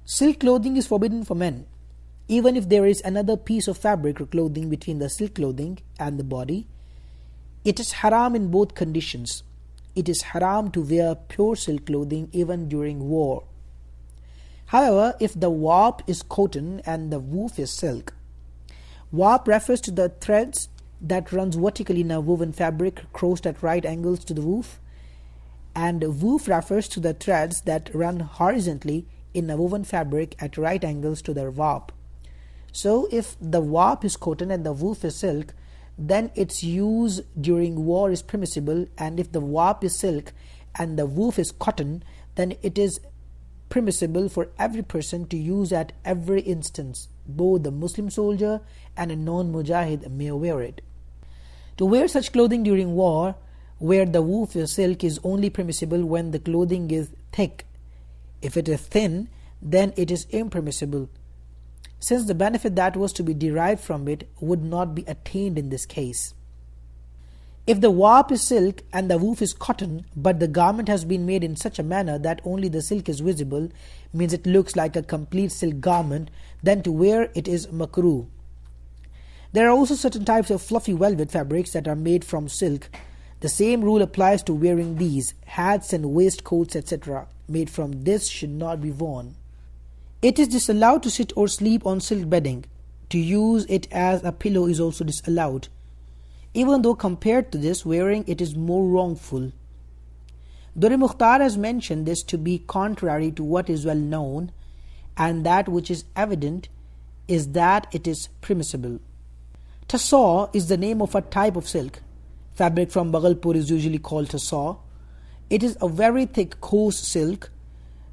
Silk clothing is forbidden for men. Even if there is another piece of fabric or clothing between the silk clothing and the body, it is haram in both conditions. It is haram to wear pure silk clothing even during war. However, if the warp is cotton and the woof is silk, warp refers to the threads that runs vertically in a woven fabric crossed at right angles to the woof, and woof refers to the threads that run horizontally in a woven fabric at right angles to the warp. So if the warp is cotton and the woof is silk, then its use during war is permissible, and if the warp is silk and the woof is cotton, then it is permissible for every person to use at every instance. Both the Muslim soldier and a non-mujahid may wear it. To wear such clothing during war, where the woof is silk, is only permissible when the clothing is thick. If it is thin, then it is impermissible, since the benefit that was to be derived from it would not be attained in this case. If the warp is silk and the woof is cotton, but the garment has been made in such a manner that only the silk is visible, means it looks like a complete silk garment, then to wear it is makruh. There are also certain types of fluffy velvet fabrics that are made from silk. The same rule applies to wearing these. Hats and waistcoats, etc., made from this should not be worn. It is disallowed to sit or sleep on silk bedding. To use it as a pillow is also disallowed, even though compared to this, wearing it is more wrongful. Dur Mukhtar has mentioned this to be contrary to what is well known, and that which is evident is that it is permissible. Tasaw is the name of a type of silk. Fabric from Bhagalpur is usually called tasaw. It is a very thick, coarse silk.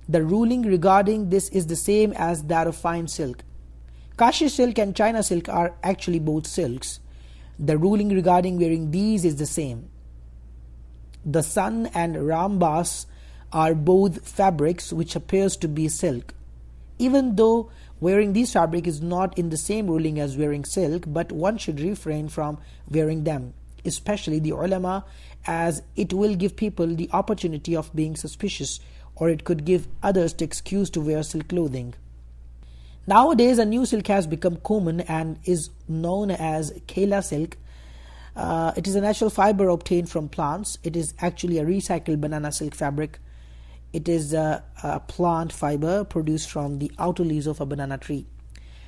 The ruling regarding this is the same as that of fine silk. Kashi silk and China silk are actually both silks. The ruling regarding wearing these is the same. The Sun and Rambas are both fabrics which appears to be silk. Even though wearing these fabric is not in the same ruling as wearing silk, but one should refrain from wearing them, especially the ulama, as it will give people the opportunity of being suspicious, or it could give others the excuse to wear silk clothing. Nowadays, a new silk has become common and is known as Kela silk. It is a natural fiber obtained from plants. It is actually a recycled banana silk fabric. It is a plant fiber produced from the outer leaves of a banana tree.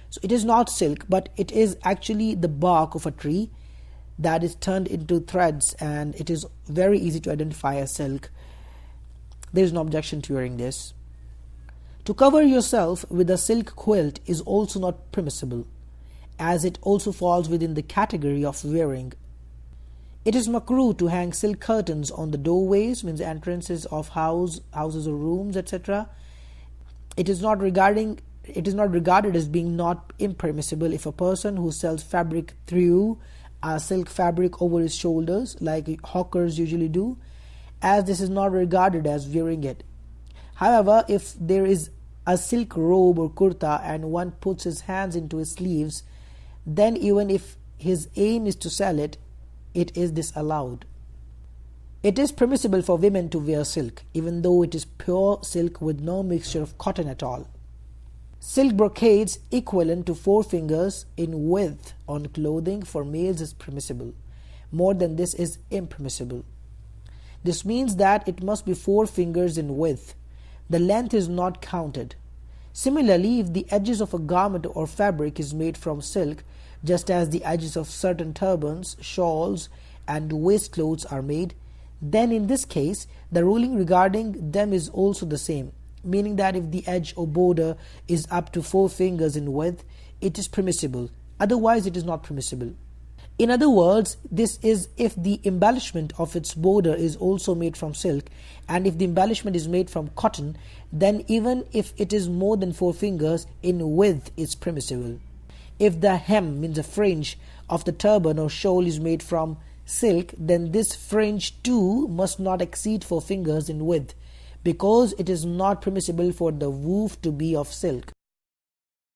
So it is not silk, but it is actually the bark of a tree that is turned into threads, and it is very easy to identify as silk. There is no objection to wearing this. To cover yourself with a silk quilt is also not permissible, as it also falls within the category of wearing. It is makruh to hang silk curtains on the doorways, means entrances of houses or rooms, etc. It is not regarded as being not impermissible if a person who sells fabric threw a silk fabric over his shoulders, like hawkers usually do, as this is not regarded as wearing it. However, if there is a silk robe or kurta and one puts his hands into his sleeves, then even if his aim is to sell it, it is disallowed. It is permissible for women to wear silk, even though it is pure silk with no mixture of cotton at all. Silk brocades equivalent to 4 fingers in width on clothing for males is permissible. More than this is impermissible. This means that it must be 4 fingers in width. The length is not counted. Similarly, if the edges of a garment or fabric is made from silk, just as the edges of certain turbans, shawls, and waistcloths are made, then in this case, the ruling regarding them is also the same, meaning that if the edge or border is up to 4 fingers in width, it is permissible. Otherwise, it is not permissible. In other words, this is if the embellishment of its border is also made from silk, and if the embellishment is made from cotton, then even if it is more than 4 fingers in width, it's permissible. If the hem, means a fringe, of the turban or shawl is made from silk, then this fringe too must not exceed 4 fingers in width, because it is not permissible for the woof to be of silk.